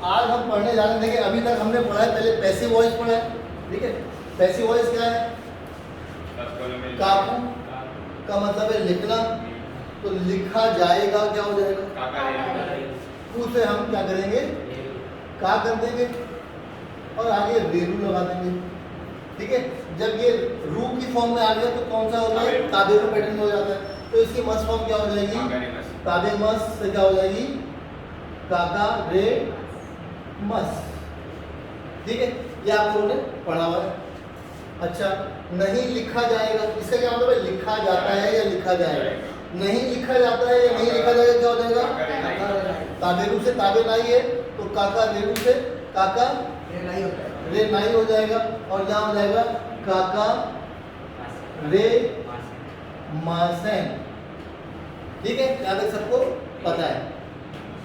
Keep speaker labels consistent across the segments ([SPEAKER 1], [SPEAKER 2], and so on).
[SPEAKER 1] आज हम पढ़ने जा रहे हैं। देखिए अभी तक हमने पढ़ा है, पहले पैसिव वॉइस पढ़ा है, ठीक है। पैसिव वॉइस क्या है? काकू का मतलब है लिखना, तो लिखा जाएगा क्या हो जाएगा? कू से हम क्या करेंगे? का कर देंगे और आगे रेरू लगा देंगे, ठीक है। जब ये रू की फॉर्म में आ गया तो कौन सा होता है? ताबेरू पैटर्न हो जाता है। तो इसकी मस फॉर्म क्या हो जाएगी? ताबे मस से क्या हो जाएगी? काका रे मस, ठीक है। ये आप लोगों ने पढ़ा हुआ है। अच्छा, नहीं लिखा जाएगा, इसका क्या मतलब है? लिखा जाता है या लिखा जाएगा? नहीं लिखा जाता है या नहीं लिखा जाएगा, क्या हो जाएगा? ताबेरू से ताबे नाई है, तो काका रेरू से काका रे नाई हो जाएगा, और यहाँ हो जाएगा काका रे मासेन, ठीक है। यहाँ तक सबको पता है।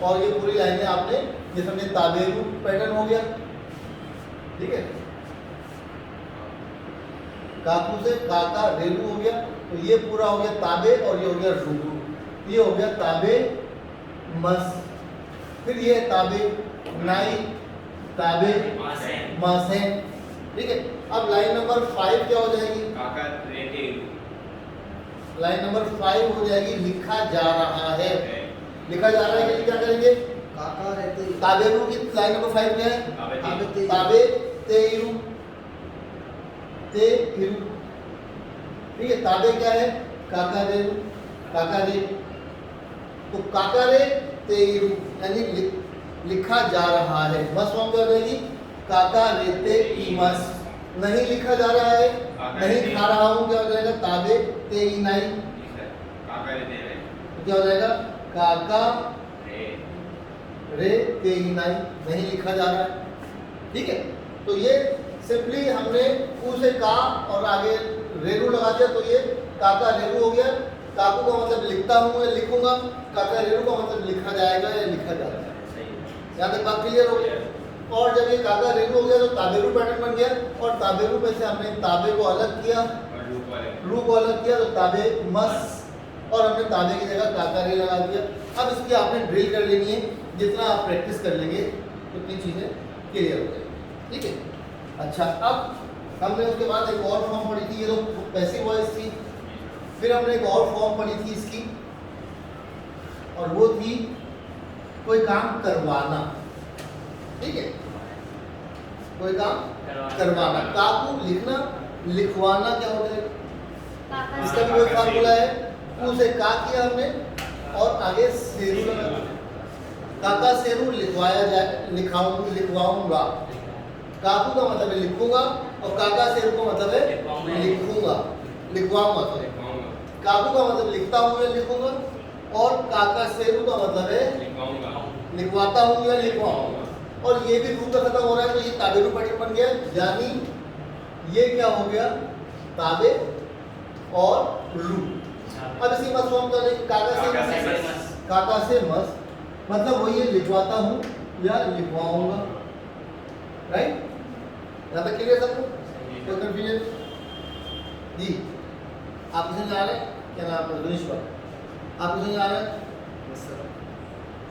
[SPEAKER 1] और ये पूरी लाइनें आपने ये समझे, ताबेरू पैटर्न हो गया, ठीक है। काकू से काका रेलू हो गया, तो ये पूरा हो गया ताबे, और ये हो गया रूबू, ये हो गया ताबे मस। फिर ये है ताबे नाई, ताबे मासेन, ठीक है। अब लाइन नंबर 5 क्या हो जाएगी? लाइन नंबर 5 हो जाएगी लिखा जा रहा है। लिखा जा रहा है के लिए क्या करेंगे?
[SPEAKER 2] काका रहते
[SPEAKER 1] ताबेरू की लाइन नंबर 5 क्या है? ताबे तेरू ते इरू, ठीक है। ताबे क्या है? काका रे, काका रे, तो काका रे ते इरू यानी लिखा जा रहा है। मस फॉर्म क्या हो जाएगी? काका रे ते इमस। नहीं लिखा जा रहा है, नहीं खा रहा हूँ, क्या हो जाएगा? ताबे ते ई नाई, तो क्या हो जाएगा? काका रे ते ई नाई, नहीं लिखा जा रहा है, ठीक है। तो ये सिंपली हमने कू से का और आगे रेरू लगा दिया, तो ये काका रेरू हो गया। काकू का मतलब लिखता हूँ या लिखूंगा, काका रेरू का मतलब लिखा जाएगा या लिखा जाएगा। यहाँ तक बात क्लियर हो गई। और जब ये काका रेरू हो गया तो ताबेरू पैटर्न बन गया, और ताबेरू में से हमने ताबे को अलग किया, रू को अलग किया, तो ताबे मस, और हमने ताबे की जगह काका रे लगा दिया। अब इसकी आपने ड्रिल कर लेनी है, जितना आप प्रैक्टिस कर लेंगे उतनी चीज़ें क्लियर हो जाएगी, ठीक है। अच्छा, अब हमने उसके बाद एक और फॉर्म पढ़ी थी, ये तो पैसिव वॉइस थी। फिर हमने एक और फॉर्म पढ़ी थी इसकी, और वो थी कोई काम करवाना, ठीक है। कोई काम करवाना, काकू लिखना, लिखवाना क्या हो जाएगा? इसका भी कोई फार्मूला है। कू से का किया हमने, और आगे सेरू लगा दिया। काका सेरू लिखवाया जाए, लिखवाऊंगा। काकू का मतलब है लिखूंगा, और काका सेरू का मतलब है लिखूंगा, लिखवाऊंगा। काकू का मतलब लिखता हूँ या लिखूंगा, और काका सेरू का मतलब है लिखवाता हूँ या लिखवाऊंगा। और ये भी रू का खत्म हो रहा है, तो ये ताबेरू पैटर्न बन गया, यानी ये क्या हो गया? ताबे और रू। अब इसी मस फॉर्म का काका से मस, मतलब वही है लिखवाता हूँ या लिखवाऊंगा, राइट। यहाँ तक क्लियर सबको? कोई कंफ्यूजन? जी, आपको समझ आ रहा है? क्या नाम आपका? धनेश्वर, आपको समझ आ रहा है?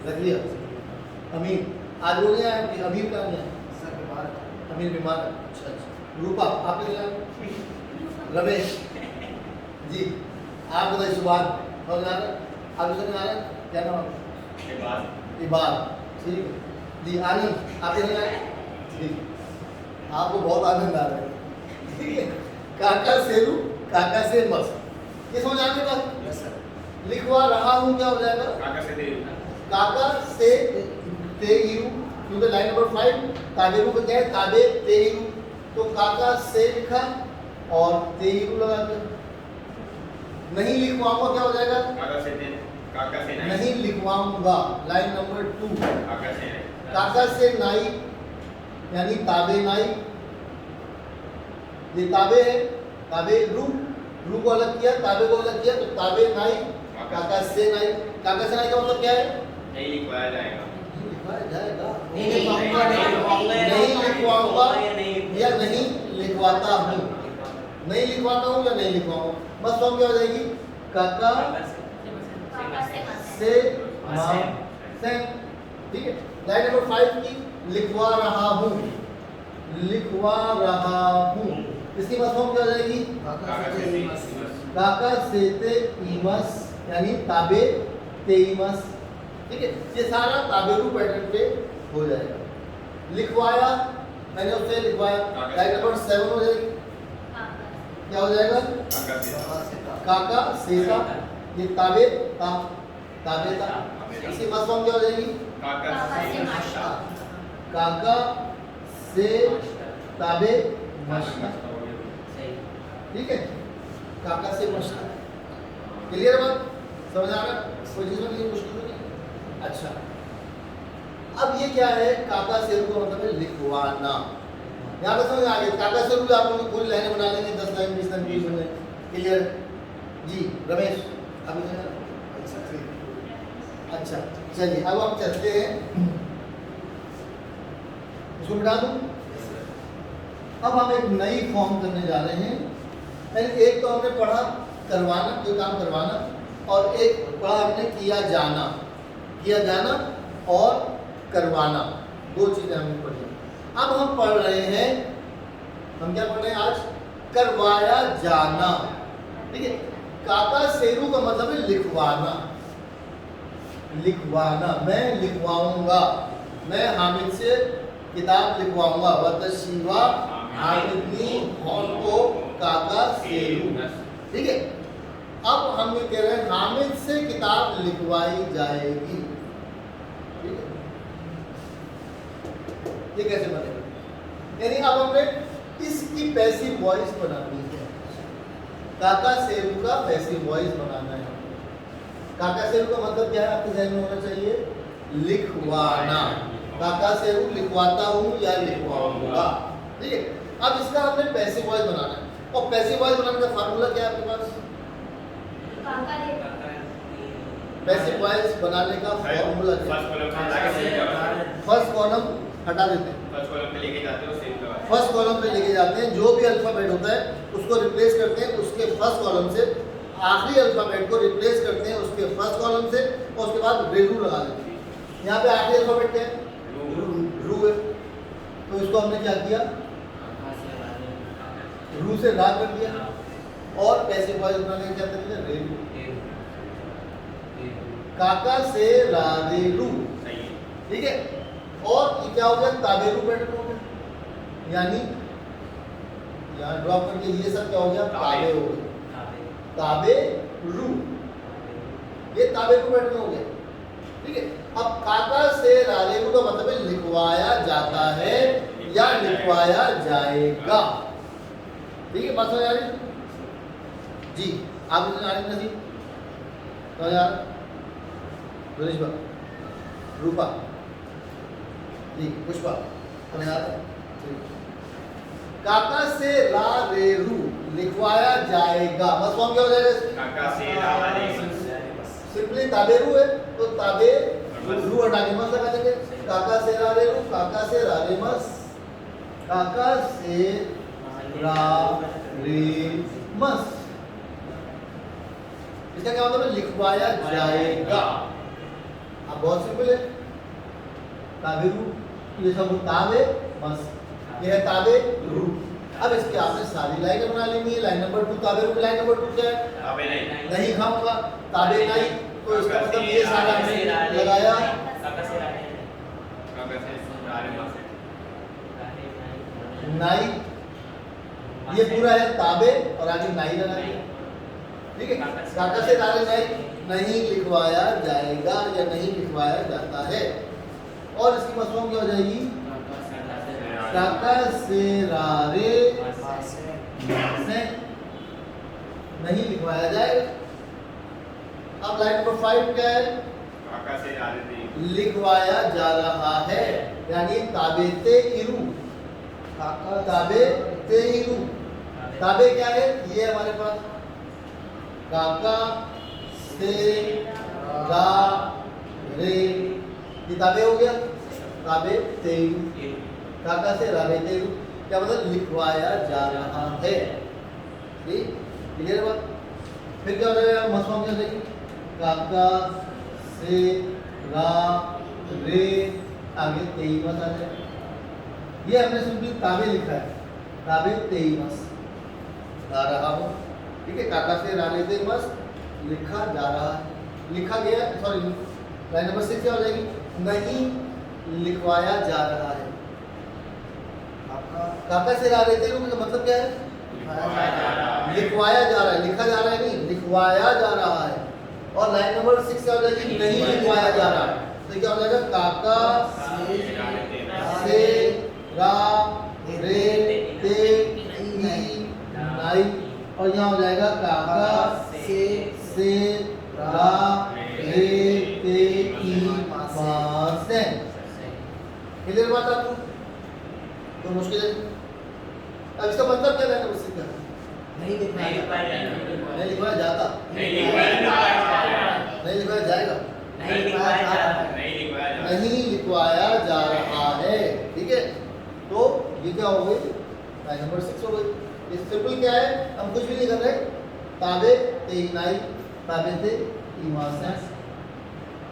[SPEAKER 1] रख लिया। अमीर आज हो गया है, अमीर का नहीं है, अमीर बीमार है। अच्छा अच्छा। रूपा आपने रमेश जी, आप बताइए सुभाष समझ आ रहा है? आपको समझ आ रहा है? क्या नाम आपका? इबाद, ठीक है जी। आनंद आपको समझ आ रहा है? ठीक, आपको बहुत आनंद आ रहा है, ठीक है। काका सेरू, काका से मस, ये समझ आने का? लिखवा रहा हूँ क्या हो जाएगा? काका से तेरू, क्योंकि लाइन नंबर 5 ताबेरू को क्या है? ताबे तेरू, तो काका से लिखा और तेरू लगा दिया। नहीं लिखवाऊंगा क्या हो जाएगा? नहीं लिखवाऊंगा, लाइन नंबर 2। काका से नाई यानी ताबे नाई, ये ताबे है, ताबे रू, रू को अलग किया, ताबे को अलग किया, तो ताबे नाई, काका से नाई। काका से नाई का मतलब क्या है?
[SPEAKER 3] नहीं लिखवाया जाएगा,
[SPEAKER 1] नहीं लिखवाऊंगा या नहीं लिखवाता हूँ, नहीं लिखवाता हूँ या नहीं लिखवाऊंगा। बस फॉर्म क्या हो जाएगी? काका से ठीक है। लाइन नंबर 5 की लिखवा रहा हूँ, लिखवा रहा हूँ, इसकी मफहूम क्या हो जाएगी? काका सेते इमस यानी ताबे तेइमस। ठीक है, ये सारा ताबेरू पैटर्न पे हो जाएगा। लिखवाया मैंने उससे लिखवाया, लाइन नंबर 7 हो जाएगी, क्या हो जाएगा? काका सेता, ये ताबे ता, ताबे ता, इसकी मफहूम क्या हो जाएगी? काका से ताबे मश्ता। ठीक है, काका से मश्ता। क्लियर बात? समझ आ रहा? कोई चीज में मुश्किल नहीं। अच्छा, अब ये क्या है? काका से का मतलब है लिखवाना। यहाँ पे समझ आ गया? काका से आप लोग पूरी लाइनें बना लेंगे, 10 लाइन 20 लाइन 20 लाइन। क्लियर जी? रमेश अभी अच्छा चलिए, अब हम चलते हैं, इसको मिटा दूं। अब हम एक नई फॉर्म करने जा रहे हैं। एक तो हमने पढ़ा करवाना, कोई काम करवाना, और एक पढ़ा हमने किया जाना। किया जाना और करवाना, दो चीजें हमने पढ़ी। अब हम पढ़ रहे हैं, हम क्या पढ़ रहे हैं आज? करवाया जाना। ठीक है, काका सेरू का मतलब है लिखवाना। लिखवाना, मैं लिखवाऊंगा, मैं हामिद से किताब लिखवाऊंगा। वतशिवा हामिदनी को काका सेरू। ठीक है, अब हम ये कह रहे हैं हामिद से किताब लिखवाई जाएगी। ठीक है, ये कैसे बनेगा? यानी अब हमने इसकी पैसिव वॉइस बनानी है। काका सेरू का पैसिव वॉइस बनाना है। काका सेरू का मतलब क्या है आपके ध्यान में होना चाहिए? लिखवाना। काका सेरू लिखवाता हूँ या लिखवाऊंगा। ठीक है, अब इसका हमने पैसिव वॉइस बनाना है, और पैसिव वॉइस बनाने का फार्मूला क्या है आपके पास? पैसिव वॉइस बनाने का फार्मूला क्या है? फर्स्ट कॉलम हटा देते हैं, फर्स्ट कॉलम पे लेके जाते हैं, जो भी अल्फाबेट होता है उसको रिप्लेस करते हैं उसके फर्स्ट कॉलम से, आखिरी अल्फाबेट को रिप्लेस करते हैं उसके फर्स्ट कॉलम से, और उसके बाद रेरू लगा देते हैं। यहाँ पे आखिरी अल्फाबेट क्या है? रू है, तो इसको हमने क्या किया? रू से रा कर दिया, और पैसिव वॉइस बनाने का क्या तरीका? रेरू। काका से रा रे रू। ठीक है, और ये क्या हो गया? ताबेरू पैटर्न हो गया, यानी यहाँ ड्रॉप करके ये सब क्या हो गया? ताबे हो गया, ताबे रू, ये ताबेरू पैटर्न हो गया। ठीक है, अब काका से रालेरू का मतलब है लिखवाया जाता है या लिखवाया जाएगा। ठीक है, बात समझ आ रही जी? आप आ रही नजीब समझ आ रहा? रूपा जी, पुष्पा समझ आ रहा? काका से रा रे रू लिखवाया जाएगा, मतलब क्या हो जाएगा? काका से रा रे सिंपली ताबेरू है, तो ताबे रू हटा के मस लगा देंगे। काका से रा रे रू, काका से रा रे मस, काका से रा रे मस। इसका क्या मतलब है? लिखवाया जाएगा। अब बहुत सिंपल है, ताबेरू, ये सब ताबे मस, ये है ताबे रू। अब इसके आपने सारी लाइनें बना लेंगी। लाइन नंबर 2 ताबे रू, लाइन नंबर 2 क्या है? ताबे नहीं खाऊंगा, ताबे नहीं, तो इसका मतलब ये सारा हमने लगाया। नाई, ये पूरा है ताबे और आगे नाई लगाएंगे। ठीक है, काका से ताबे नाई नहीं लिखवाया जाएगा या नहीं लिखवाया जाता है, और इसकी मफहूम क्या हो जाएगी? काका से रारे से नहीं लिखवाया जाएगा। अब लाइन नंबर 5 क्या है? काका से रारे लिखवाया जा रहा है, यानी ताबेते इरू, काका ताबे ते इरू। ताबे क्या है? ये हमारे पास काका से रा रे, ये ताबे हो गया, ताबे ते इरू, काका से रा रे ते इरू, क्या मतलब? लिखवाया जा रहा है। ठीक, क्लियर बात? फिर क्या हो जाएगा? मसला क्या हो जाएगी? काका से रा रे आगे तेईमस आ जाएगा। ये हमने सिंपली ताबे लिखा है, ताबे तेईमस गा रहा हूँ, ठीक है। काका से राले तेईमस लिखा जा रहा है, लिखा गया, सॉरी लाइन नंबर 6 क्या हो जाएगी, नहीं लिखवाया जा रहा है। काका से राले तेईमस का मतलब क्या है, लिखवाया जा रहा है, लिखा जा रहा है नहीं, लिखवाया जा रहा है। और लाइन नंबर 6 क्या हो जाएगी, नहीं लिखवाया जा रहा है। तो क्या हो जाएगा, काका से रा रे ते ई नाई, और यहाँ हो जाएगा काका से रा रे ते ई मासे। क्लियर बात आपको, तो मुश्किल है। अब इसका मतलब क्या है, उसी का नहीं लिखवाया जाता, नहीं लिखवाया जाएगा, नहीं लिखवाया जा रहा है, ठीक है। तो ये क्या हो गई, लाइन नंबर 6 हो गई। ये सिंपल क्या है, हम कुछ भी नहीं कर रहे, ताबे तेईनाई ताबे थे ईमासेंस,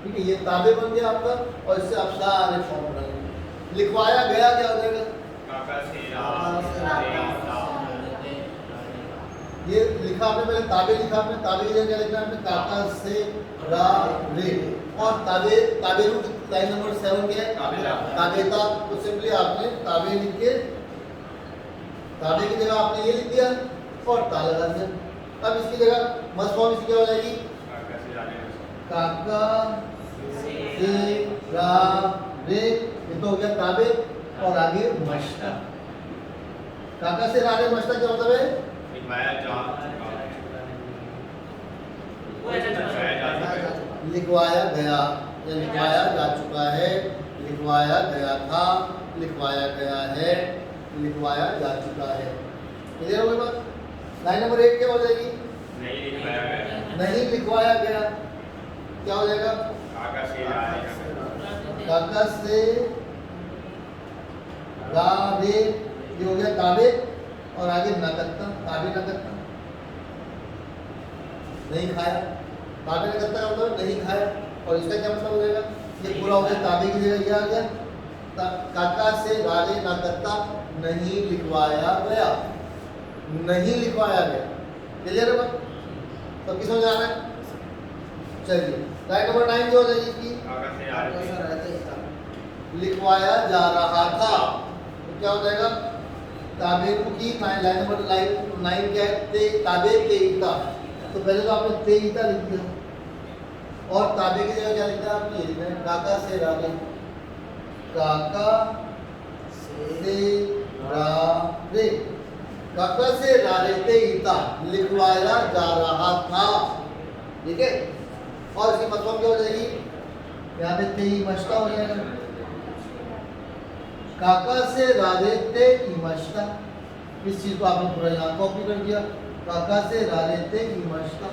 [SPEAKER 1] ठीक है। ये ताबे बन गया आपका, और इससे आप सारे फॉर्म बनाएंगे। लिखवाया गया क्या हो जाएगा, ये लिखा आपने, पहले ताबे लिखा आपने, ताबे की जगह क्या लिखना है आपने, काका से रा रे, और ताबे ताबे लाइन नंबर 7 क्या है, ताबेता। तो सिंपली आपने ताबे लिख के, ताबे की जगह आपने ये लिख दिया और ता लगा दिया। अब इसकी जगह मस्ट फॉर्म इसकी क्या हो जाएगी, काका से रा रे, ये तो हो गया ताबे, और आगे मश्ता। काका से रा रे मश्ता क्या मतलब है, लिखवाया गया, या लिखवाया जा चुका है, लिखवाया गया था, लिखवाया गया है, लिखवाया जा चुका है। क्लियर हो गई बात। लाइन नंबर 1 क्या हो जाएगी, नहीं लिखवाया गया, क्या हो जाएगा, काका से रा रे, ये हो गया ताबे, और आगे नकत्ता, ताबे नकत्ता, नहीं खाया, ताबे नकत्ता का मतलब नहीं खाया। और इसका क्या मतलब हो जाएगा, ये पूरा हो गया, ताबे की जगह ये आ गया, काका से राले नकत्ता नहीं लिखवाया गया, नहीं लिखवाया गया। क्लियर है बात, तो किस हो जा रहा है। चलिए लाइन नंबर 9 जो हो जाएगी इसकी, लिखवाया जा रहा था, तो क्या हो जाएगा, ताबे की लाइन नंबर 9 क्या है, ते ताबे तेईता। तो पहले तो आपने तेईता लिख दिया, और ताबे की जगह क्या लिखना है आपने, ये लिखना है काका से राले, काका से राले, काका से राले तेईता लिखवाया जा रहा था, ठीक है। और इसकी मतलब क्या हो जाएगी, यहाँ पे तेई मश्ता हो जाएगा, काका से राले ते इमश्ता। इस चीज को आपने पूरा यहाँ कॉपी कर दिया, काका से राले ते इमश्ता,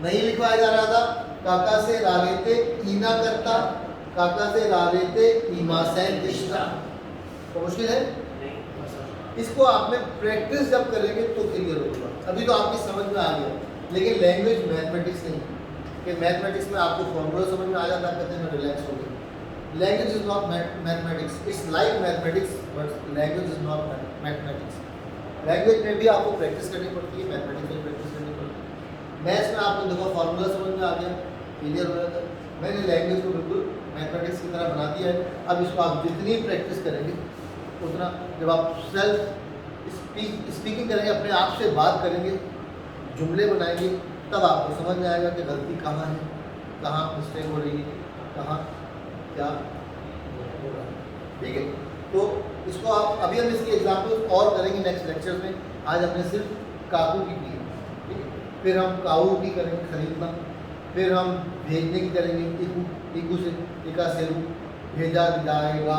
[SPEAKER 1] नहीं लिखवाया जा रहा था, काका से राले ते ईना करता, काका से राले ते इमासैन दिश्ता। तो मुश्किल है, इसको आपने प्रैक्टिस जब करेंगे तो क्लियर होगा। अभी तो आपकी समझ में आ गया, लेकिन लैंग्वेज मैथमेटिक्स नहीं, कि मैथमेटिक्स में आपको फॉर्मूला समझ में आ जाता है, कहते हैं रिलैक्स हो गया। Language is not mathematics. It's like mathematics, but language is not mathematics. Language में भी आपको प्रैक्टिस करनी पड़ती है, मैथमेटिक्स में प्रैक्टिस करनी पड़ती है। मैथ्स में आपको देखो फॉर्मूला समझ में आ गया, क्लियर हो जाता है। मैंने लैंग्वेज को बिल्कुल मैथमेटिक्स की तरह बना दिया है। अब इसको आप जितनी प्रैक्टिस करेंगे उतना, जब आप सेल्फ स्पीकिंग करेंगे, अपने आप से बात करेंगे, जुमले बनाएंगे, तब आपको समझ में आएगा कि गलती कहाँ है, कहाँ मिस्टेक हो रही है, कहाँ क्या होगा, ठीक है। तो इसको आप अभी हम इसकी एग्जाम्पल और करेंगे नेक्स्ट लेक्चर में। आज हमने सिर्फ काकू की है, ठीक है। फिर हम काऊ की करेंगे, खरीदना। फिर हम भेजने की करेंगे, इकू, इकू से इका से रू, भेजा जाएगा,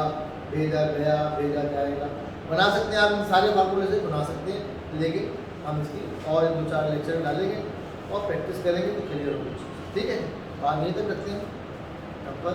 [SPEAKER 1] भेजा गया, भेजा जाएगा। बना सकते हैं आप, इन सारे फार्मूले से बना सकते हैं, लेकिन हम इसकी और 2-4 लेक्चर डालेंगे और प्रैक्टिस करेंगे तो क्लियर होगी, ठीक है। बात यहीं तक रखते हैं, तब पर